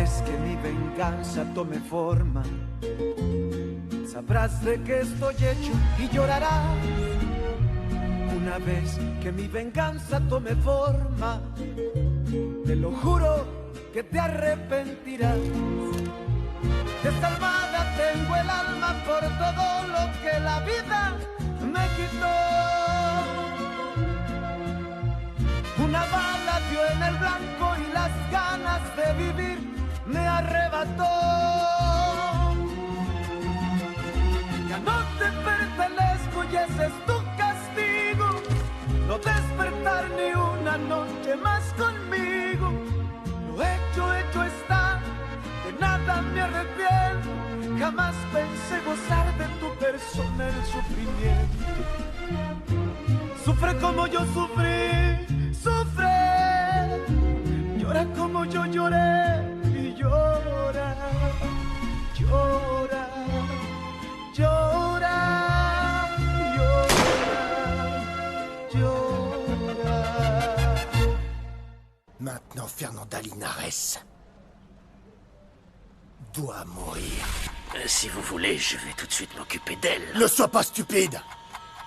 vez que mi venganza tome forma, sabrás de qué estoy hecho y llorarás. Una vez que mi venganza tome forma, te lo juro que te arrepentirás. Desalmada tengo el alma por todo lo que la vida me quitó. Una bala dio en el blanco y las ganas de vivir me arrebató. Ya no te pertenezco y ese es tu castigo, no despertar ni una noche más conmigo. Lo hecho está, de nada me arrepiento. Jamás pensé gozar de tu persona el sufrimiento. Sufre como yo sufrí, sufre. Llora como yo lloré y llora, llora, llora, llora, llora. Maintenant, Fernanda Linares doit mourir. Si vous voulez, je vais tout de suite m'occuper d'elle. Ne sois pas stupide.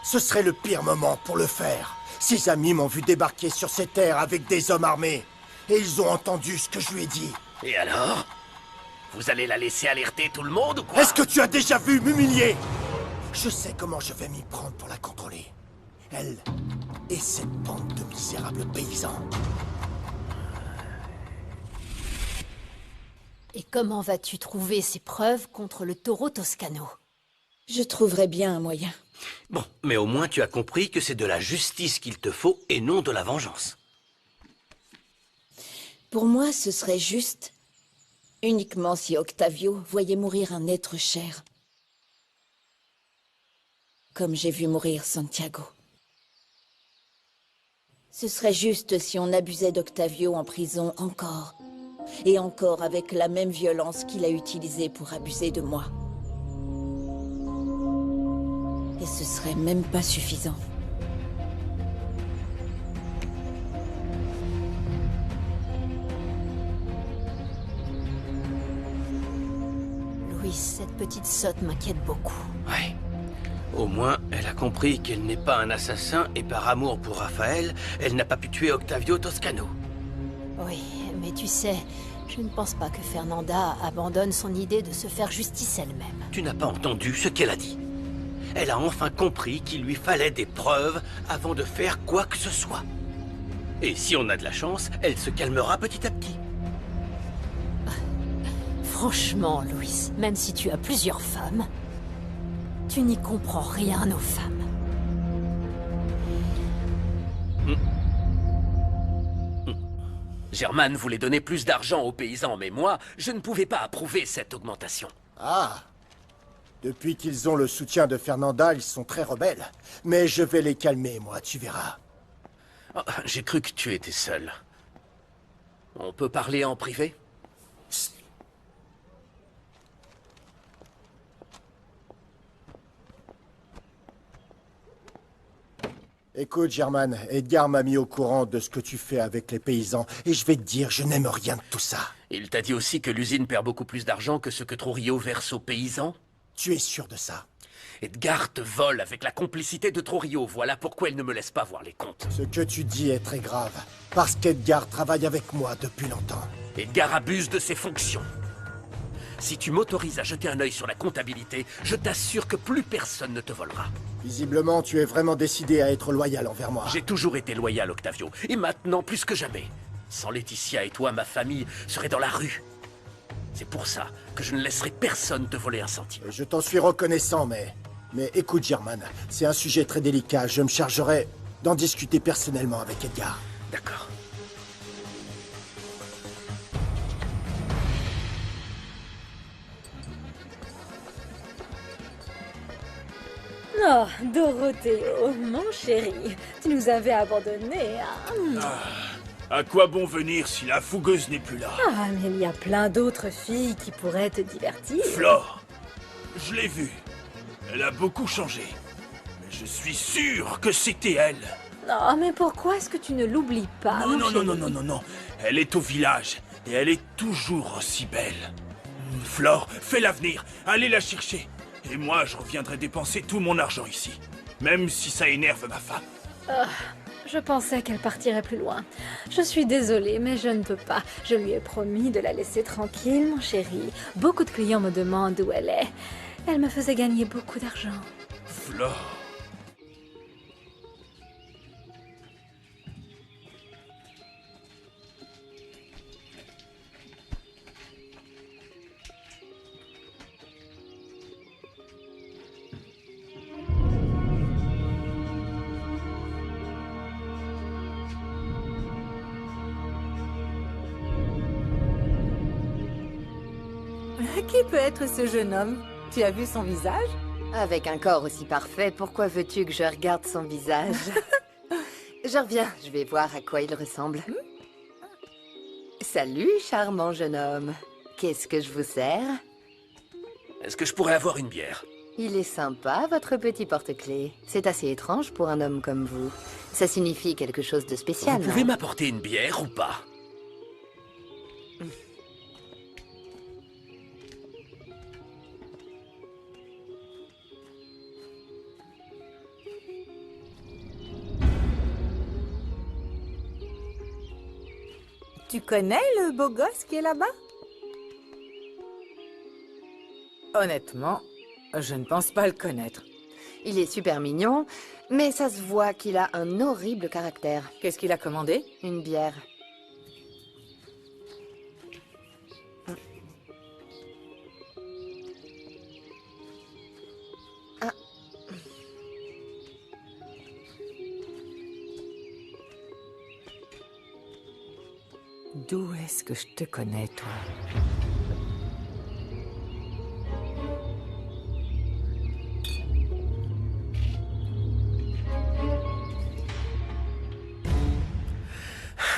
Ce serait le pire moment pour le faire. Ses amis m'ont vu débarquer sur ces terres avec des hommes armés. Et ils ont entendu ce que je lui ai dit. Et alors? Vous allez la laisser alerter tout le monde ou quoi? Est-ce que tu as déjà vu m'humilier? Je sais comment je vais m'y prendre pour la contrôler. Elle et cette bande de misérables paysans. Et comment vas-tu trouver ces preuves contre le taureau Toscano? Je trouverai bien un moyen. Bon, mais au moins tu as compris que c'est de la justice qu'il te faut et non de la vengeance. Pour moi, ce serait juste uniquement si Octavio voyait mourir un être cher. Comme j'ai vu mourir Santiago. Ce serait juste si on abusait d'Octavio en prison encore. Et encore avec la même violence qu'il a utilisée pour abuser de moi. Et ce serait même pas suffisant. Louis, cette petite sotte m'inquiète beaucoup. Ouais. Au moins, elle a compris qu'elle n'est pas un assassin et par amour pour Raphaël, elle n'a pas pu tuer Octavio Toscano. Oui, mais tu sais, je ne pense pas que Fernanda abandonne son idée de se faire justice elle-même. Tu n'as pas entendu ce qu'elle a dit. Elle a enfin compris qu'il lui fallait des preuves avant de faire quoi que ce soit. Et si on a de la chance, elle se calmera petit à petit. Franchement, Louis, même si tu as plusieurs femmes, tu n'y comprends rien aux femmes. Germaine voulait donner plus d'argent aux paysans, mais moi, je ne pouvais pas approuver cette augmentation. Ah. Depuis qu'ils ont le soutien de Fernanda, ils sont très rebelles. Mais je vais les calmer, moi, tu verras. Oh, j'ai cru que tu étais seul. On peut parler en privé? Psst. Écoute, Germaine, Edgar m'a mis au courant de ce que tu fais avec les paysans, et je vais te dire, je n'aime rien de tout ça. Il t'a dit aussi que l'usine perd beaucoup plus d'argent que ce que Trujillo verse aux paysans? Tu es sûr de ça? Edgar te vole avec la complicité de Trujillo, voilà pourquoi il ne me laisse pas voir les comptes. Ce que tu dis est très grave, parce qu'Edgar travaille avec moi depuis longtemps. Edgar abuse de ses fonctions. Si tu m'autorises à jeter un œil sur la comptabilité, je t'assure que plus personne ne te volera. Visiblement, tu es vraiment décidé à être loyal envers moi. J'ai toujours été loyal, Octavio, et maintenant plus que jamais. Sans Laetitia et toi, ma famille serait dans la rue. C'est pour ça que je ne laisserai personne te voler un centime. Je t'en suis reconnaissant, mais écoute, Germaine, c'est un sujet très délicat. Je me chargerai d'en discuter personnellement avec Edgar. D'accord. Oh, Dorothée, mon chéri, tu nous avais abandonnés. À quoi bon venir si la fougueuse n'est plus là? Ah, mais il y a plein d'autres filles qui pourraient te divertir. Flore, je l'ai vue. Elle a beaucoup changé. Mais je suis sûr que c'était elle. Non, mais pourquoi est-ce que tu ne l'oublies pas, mon chéri? Non. Elle est au village. Et elle est toujours aussi belle. Flore, fais l'avenir. Allez la chercher. Et moi, je reviendrai dépenser tout mon argent ici. Même si ça énerve ma femme. Je pensais qu'elle partirait plus loin. Je suis désolée, mais je ne peux pas. Je lui ai promis de la laisser tranquille, mon chéri. Beaucoup de clients me demandent où elle est. Elle me faisait gagner beaucoup d'argent. Flore. Qui peut être ce jeune homme? Tu as vu son visage? Avec un corps aussi parfait, pourquoi veux-tu que je regarde son visage? Je reviens, je vais voir à quoi il ressemble. Salut, charmant jeune homme. Qu'est-ce que je vous sers? Est-ce que je pourrais avoir une bière? Il est sympa, votre petit porte-clés. C'est assez étrange pour un homme comme vous. Ça signifie quelque chose de spécial, Vous pouvez non? m'apporter une bière ou pas? Tu connais le beau gosse qui est là-bas? Honnêtement, je ne pense pas le connaître. Il est super mignon, mais ça se voit qu'il a un horrible caractère. Qu'est-ce qu'il a commandé? Une bière. Ah. D'où est-ce que je te connais, toi?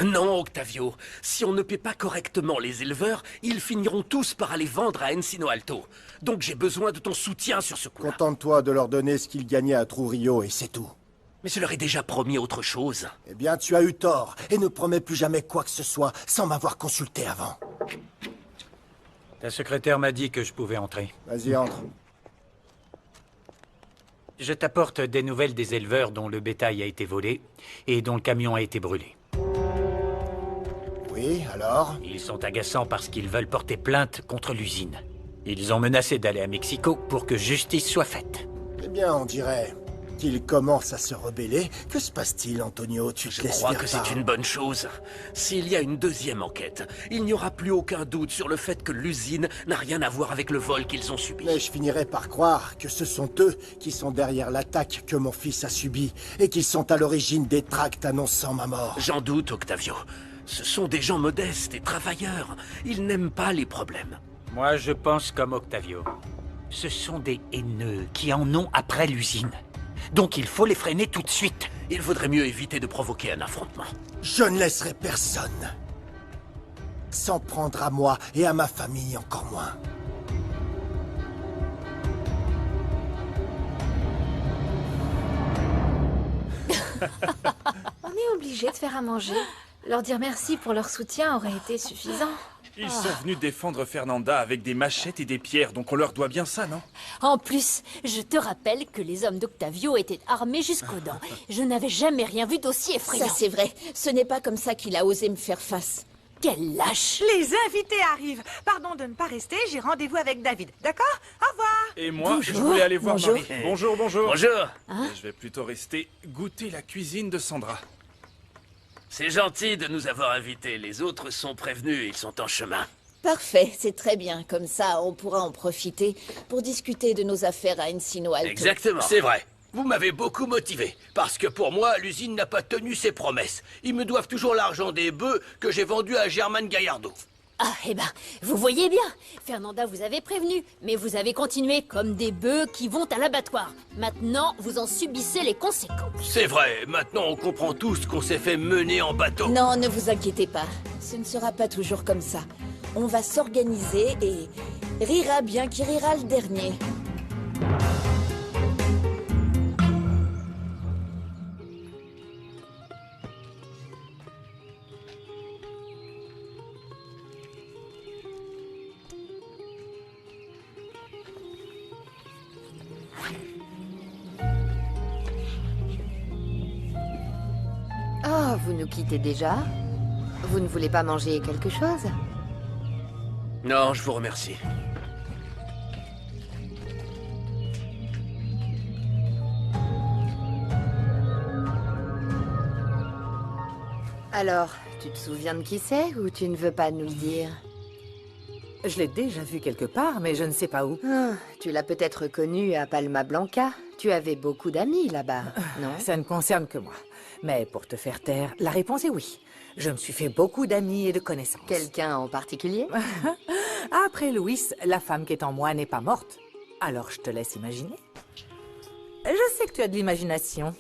Non, Octavio. Si on ne paie pas correctement les éleveurs, ils finiront tous par aller vendre à Encino Alto. Donc j'ai besoin de ton soutien sur ce coup-là. Contente-toi de leur donner ce qu'ils gagnaient à Trujillo et c'est tout. Mais je leur ai déjà promis autre chose. Eh bien, tu as eu tort, et ne promets plus jamais quoi que ce soit sans m'avoir consulté avant. Ta secrétaire m'a dit que je pouvais entrer. Vas-y, entre. Je t'apporte des nouvelles des éleveurs dont le bétail a été volé et dont le camion a été brûlé. Oui, alors? Ils sont agaçants parce qu'ils veulent porter plainte contre l'usine. Ils ont menacé d'aller à Mexico pour que justice soit faite. Eh bien, on dirait qu'ils commencent à se rebeller. Que se passe-t-il, Antonio? Tu te Je laisses crois faire que par- c'est une bonne chose. S'il y a une deuxième enquête, il n'y aura plus aucun doute sur le fait que l'usine n'a rien à voir avec le vol qu'ils ont subi. Mais je finirai par croire que ce sont eux qui sont derrière l'attaque que mon fils a subie et qui sont à l'origine des tracts annonçant ma mort. J'en doute, Octavio. Ce sont des gens modestes et travailleurs. Ils n'aiment pas les problèmes. Moi, je pense comme Octavio. Ce sont des haineux qui en ont après l'usine. Donc il faut les freiner tout de suite. Il vaudrait mieux éviter de provoquer un affrontement. Je ne laisserai personne s'en prendre à moi et à ma famille encore moins. On est obligé de faire à manger. Leur dire merci pour leur soutien aurait été suffisant. Ils sont venus défendre Fernanda avec des machettes et des pierres, donc on leur doit bien ça, non? En plus, je te rappelle que les hommes d'Octavio étaient armés jusqu'aux dents. Je n'avais jamais rien vu d'aussi effrayant. Ça, c'est vrai. Ce n'est pas comme ça qu'il a osé me faire face. Quel lâche! Les invités arrivent. Pardon de ne pas rester, j'ai rendez-vous avec David. D'accord? Au revoir. Et moi, Bonjour. je voulais aller voir Bonjour. Marie. Bonjour, bonjour. Bonjour. Et je vais plutôt rester goûter la cuisine de Sandra. C'est gentil de nous avoir invités. Les autres sont prévenus, ils sont en chemin. Parfait, c'est très bien. Comme ça, on pourra en profiter pour discuter de nos affaires à Encino Alto. Exactement. C'est vrai. Vous m'avez beaucoup motivé. Parce que pour moi, l'usine n'a pas tenu ses promesses. Ils me doivent toujours l'argent des bœufs que j'ai vendus à German Gallardo. Ah, eh ben, vous voyez bien. Fernanda vous avait prévenu, mais vous avez continué comme des bœufs qui vont à l'abattoir. Maintenant, vous en subissez les conséquences. C'est vrai, maintenant on comprend tous qu'on s'est fait mener en bateau. Non, ne vous inquiétez pas. Ce ne sera pas toujours comme ça. On va s'organiser et rira bien qui rira le dernier. Vous nous quittez déjà? Vous ne voulez pas manger quelque chose? Non, je vous remercie. Alors, tu te souviens de qui c'est ou tu ne veux pas nous le dire? Je l'ai déjà vu quelque part, mais je ne sais pas où. Ah, tu l'as peut-être connu à Palma Blanca. Tu avais beaucoup d'amis là-bas, non? Ça ne concerne que moi. Mais pour te faire taire, la réponse est oui. Je me suis fait beaucoup d'amis et de connaissances. Quelqu'un en particulier? Après Louis, la femme qui est en moi n'est pas morte. Alors je te laisse imaginer. Je sais que tu as de l'imagination.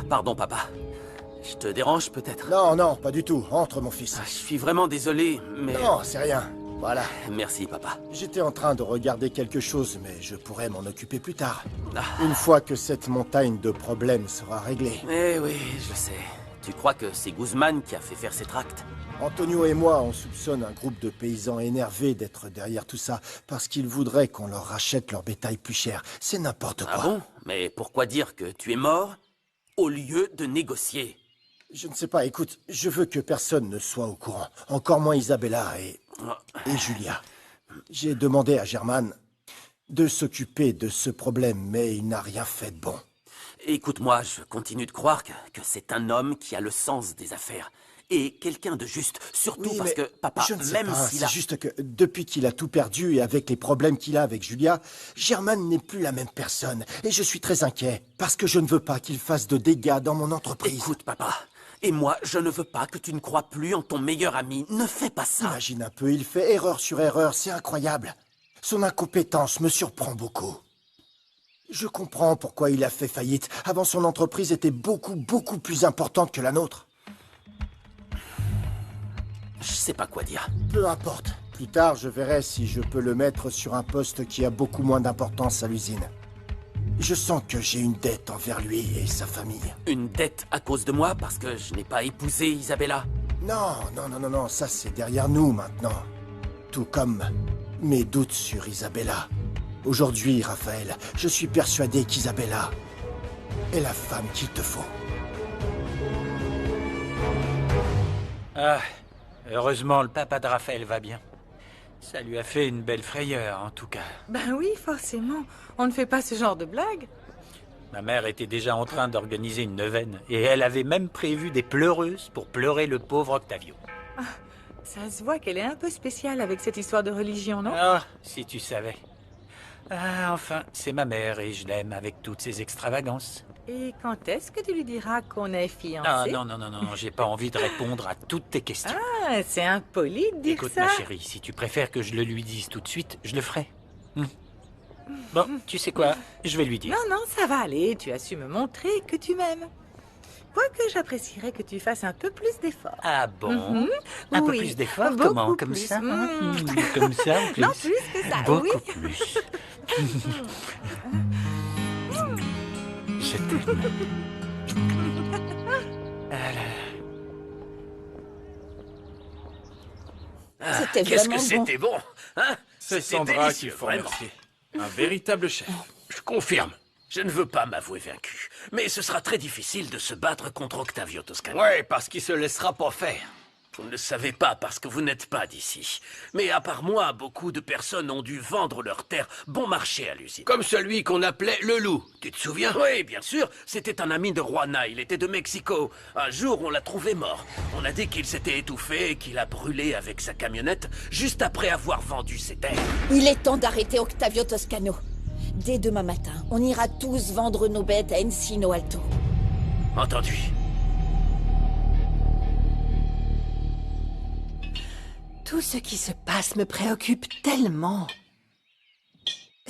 Pardon, papa. Je te dérange peut-être? Non, non, pas du tout. Entre, mon fils. Je suis vraiment désolé, mais... Non, c'est rien. Voilà. Merci, papa. J'étais en train de regarder quelque chose, mais je pourrais m'en occuper plus tard. Ah. Une fois que cette montagne de problèmes sera réglée. Eh oui, je sais. Tu crois que c'est Guzman qui a fait faire ces tracts? Antonio et moi, on soupçonne un groupe de paysans énervés d'être derrière tout ça, parce qu'ils voudraient qu'on leur rachète leur bétail plus cher. C'est n'importe quoi. Ah bon? Mais pourquoi dire que tu es mort au lieu de négocier? Je ne sais pas, écoute, je veux que personne ne soit au courant. Encore moins Isabella et Julia. J'ai demandé à German de s'occuper de ce problème, mais il n'a rien fait de bon. Écoute-moi, je continue de croire que c'est un homme qui a le sens des affaires. Et quelqu'un de juste, surtout Oui, parce que, papa, je ne sais même pas, s'il c'est a... juste que depuis qu'il a tout perdu et avec les problèmes qu'il a avec Julia, German n'est plus la même personne. Et je suis très inquiet, parce que je ne veux pas qu'il fasse de dégâts dans mon entreprise. Écoute, papa, et moi, je ne veux pas que tu ne crois plus en ton meilleur ami. Ne fais pas ça. Imagine un peu, il fait erreur sur erreur, c'est incroyable. Son incompétence me surprend beaucoup. Je comprends pourquoi il a fait faillite. Avant, son entreprise était beaucoup plus importante que la nôtre. Je sais pas quoi dire. Peu importe. Plus tard, je verrai si je peux le mettre sur un poste qui a beaucoup moins d'importance à l'usine. Je sens que j'ai une dette envers lui et sa famille. Une dette à cause de moi parce que je n'ai pas épousé Isabella? Non, ça c'est derrière nous maintenant. Tout comme mes doutes sur Isabella. Aujourd'hui, Raphaël, je suis persuadé qu'Isabella est la femme qu'il te faut. Ah, heureusement, le papa de Raphaël va bien. Ça lui a fait une belle frayeur, en tout cas. Ben oui, forcément. On ne fait pas ce genre de blagues. Ma mère était déjà en train d'organiser une neuvaine, et elle avait même prévu des pleureuses pour pleurer le pauvre Octavio. Ah, ça se voit qu'elle est un peu spéciale avec cette histoire de religion, non? Ah, si tu savais. Ah, enfin, c'est ma mère et je l'aime avec toutes ses extravagances. Et quand est-ce que tu lui diras qu'on est fiancés? Ah, non, j'ai pas envie de répondre à toutes tes questions. Ah, c'est impoli de dire Écoute, ça. ma chérie, si tu préfères que je le lui dise tout de suite, je le ferai. Bon, tu sais quoi, je vais lui dire. Non, ça va aller. Tu as su me montrer que tu m'aimes. Quoique j'apprécierais que tu fasses un peu plus d'efforts. Ah bon? Un peu plus d'efforts? Beaucoup Comment? Comme plus. ça? Comme ça, en plus? Non, plus que ça, Beaucoup oui. plus. Je t'aime. C'était Qu'est-ce vraiment que c'était bon, hein? C'est C'était Sandra délicieux, qu'il faut vraiment. remercier. Un véritable chef. Je confirme. Je ne veux pas m'avouer vaincu, mais ce sera très difficile de se battre contre Octavio Toscano. Ouais, parce qu'il se laissera pas faire. Vous ne le savez pas parce que vous n'êtes pas d'ici. Mais à part moi, beaucoup de personnes ont dû vendre leurs terres bon marché à l'usine. Comme celui qu'on appelait le loup. Tu te souviens? Oui, bien sûr. C'était un ami de Juana. Il était de Mexico. Un jour, on l'a trouvé mort. On a dit qu'il s'était étouffé et qu'il a brûlé avec sa camionnette juste après avoir vendu ses terres. Il est temps d'arrêter Octavio Toscano. Dès demain matin, on ira tous vendre nos bêtes à Encino Alto. Entendu. Tout ce qui se passe me préoccupe tellement.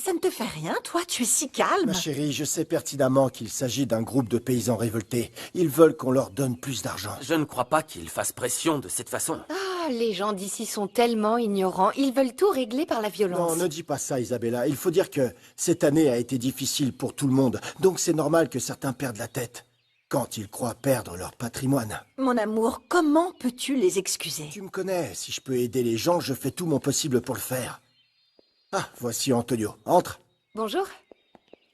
Ça ne te fait rien, toi? Tu es si calme. Ma chérie, je sais pertinemment qu'il s'agit d'un groupe de paysans révoltés. Ils veulent qu'on leur donne plus d'argent. Je ne crois pas qu'ils fassent pression de cette façon. Ah, les gens d'ici sont tellement ignorants. Ils veulent tout régler par la violence. Non, ne dis pas ça, Isabella. Il faut dire que cette année a été difficile pour tout le monde. Donc c'est normal que certains perdent la tête quand ils croient perdre leur patrimoine. Mon amour, comment peux-tu les excuser? Tu me connais. Si je peux aider les gens, je fais tout mon possible pour le faire. Ah, voici Antonio. Entre. Bonjour.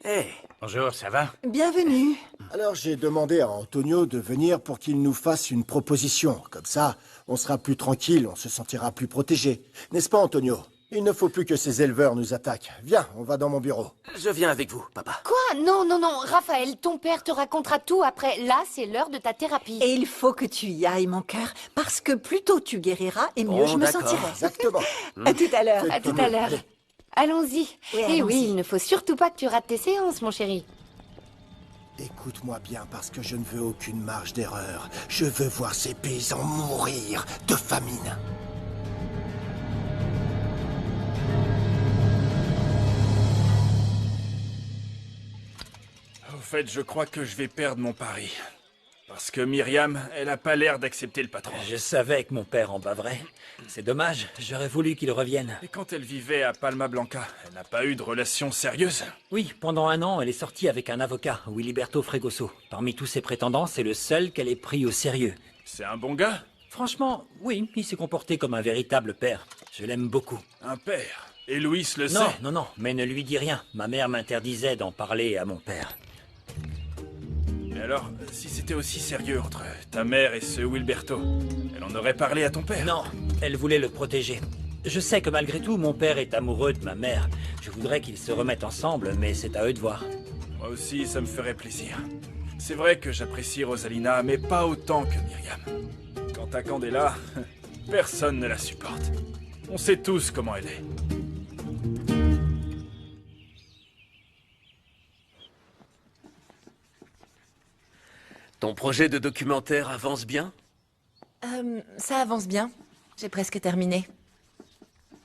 Hé, bonjour, ça va? Bienvenue. Alors j'ai demandé à Antonio de venir pour qu'il nous fasse une proposition. Comme ça, on sera plus tranquille, on se sentira plus protégé. N'est-ce pas, Antonio? Il ne faut plus que ces éleveurs nous attaquent. Viens, on va dans mon bureau. Je viens avec vous, papa. Quoi? Non, non, non. Raphaël, ton père te racontera tout après. Là, c'est l'heure de ta thérapie. Et il faut que tu y ailles, mon cœur, parce que plus tôt tu guériras, et mieux Bon, je me d'accord. sentirai. Exactement. À tout à l'heure. À tout à l'heure. Allons-y. Oui, Et allons-y. oui, il ne faut surtout pas que tu rates tes séances, mon chéri. Écoute-moi bien, parce que je ne veux aucune marge d'erreur. Je veux voir ces paysans mourir de famine. Au fait, je crois que je vais perdre mon pari. Parce que Myriam, elle a pas l'air d'accepter le patron. Je savais que mon père en bavrait. C'est dommage, j'aurais voulu qu'il revienne. Et quand elle vivait à Palma Blanca, elle n'a pas eu de relation sérieuse? Oui, pendant 1 an, elle est sortie avec un avocat, Wiliberto Fregoso. Parmi tous ses prétendants, c'est le seul qu'elle ait pris au sérieux. C'est un bon gars? Franchement, oui, il s'est comporté comme un véritable père. Je l'aime beaucoup. Un père? Et Louis le Non, sait? non, non, mais ne lui dis rien. Ma mère m'interdisait d'en parler à mon père. Mais alors, si c'était aussi sérieux entre ta mère et ce Wilberto, elle en aurait parlé à ton père? Non, elle voulait le protéger. Je sais que malgré tout, mon père est amoureux de ma mère. Je voudrais qu'ils se remettent ensemble, mais c'est à eux de voir. Moi aussi, ça me ferait plaisir. C'est vrai que j'apprécie Rosalina, mais pas autant que Myriam. Quant à Candela, personne ne la supporte. On sait tous comment elle est. Ton projet de documentaire avance bien? Ça avance bien. J'ai presque terminé.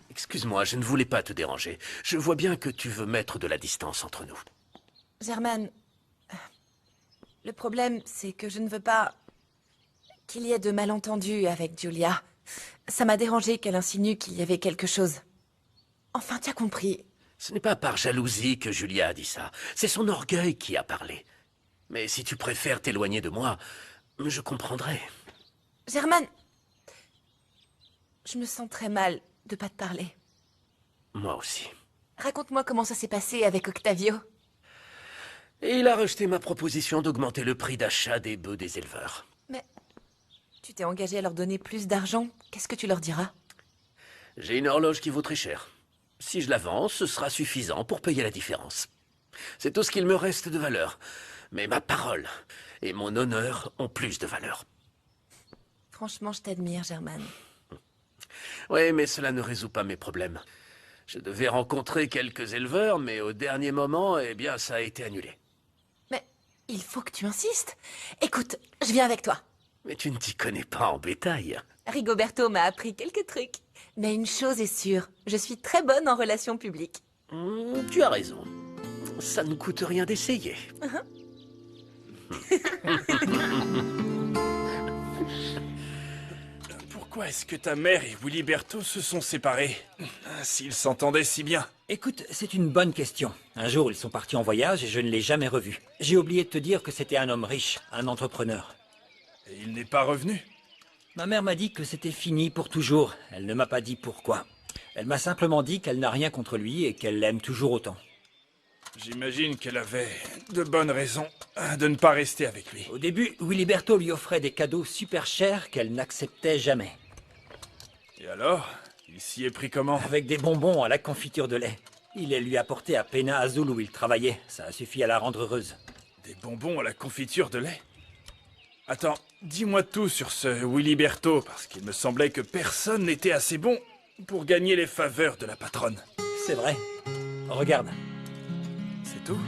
Excuse-moi, je ne voulais pas te déranger. Je vois bien que tu veux mettre de la distance entre nous. Germaine, le problème, c'est que je ne veux pas qu'il y ait de malentendus avec Julia. Ça m'a dérangé qu'elle insinue qu'il y avait quelque chose. Enfin, tu as compris. Ce n'est pas par jalousie que Julia a dit ça. C'est son orgueil qui a parlé. Mais si tu préfères t'éloigner de moi, je comprendrai. Germaine, je me sens très mal de pas te parler. Moi aussi. Raconte-moi comment ça s'est passé avec Octavio. Et il a rejeté ma proposition d'augmenter le prix d'achat des bœufs des éleveurs. Mais tu t'es engagé à leur donner plus d'argent. Qu'est-ce que tu leur diras? J'ai une horloge qui vaut très cher. Si je la vends, ce sera suffisant pour payer la différence. C'est tout ce qu'il me reste de valeur. Mais ma parole et mon honneur ont plus de valeur. Franchement, je t'admire, Germaine. Oui, mais cela ne résout pas mes problèmes. Je devais rencontrer quelques éleveurs, mais au dernier moment, eh bien, ça a été annulé. Mais il faut que tu insistes. Écoute, je viens avec toi. Mais tu ne t'y connais pas en bétail. Rigoberto m'a appris quelques trucs. Mais une chose est sûre, je suis très bonne en relations publiques. Tu as raison. Ça ne coûte rien d'essayer. Pourquoi est-ce que ta mère et Wiliberto se sont séparés? S'ils s'entendaient si bien. Écoute, c'est une bonne question. Un jour, ils sont partis en voyage et je ne l'ai jamais revu. J'ai oublié de te dire que c'était un homme riche, un entrepreneur. Et il n'est pas revenu? Ma mère m'a dit que c'était fini pour toujours. Elle ne m'a pas dit pourquoi. Elle m'a simplement dit qu'elle n'a rien contre lui et qu'elle l'aime toujours autant. J'imagine qu'elle avait de bonnes raisons de ne pas rester avec lui. Au début, Wiliberto lui offrait des cadeaux super chers qu'elle n'acceptait jamais. Et alors, il s'y est pris comment? Avec des bonbons à la confiture de lait. Il les lui apportait à Pena Azul où il travaillait. Ça a suffi à la rendre heureuse. Des bonbons à la confiture de lait? Attends, dis-moi tout sur ce Wiliberto, parce qu'il me semblait que personne n'était assez bon pour gagner les faveurs de la patronne. C'est vrai. Regarde. C'est tout?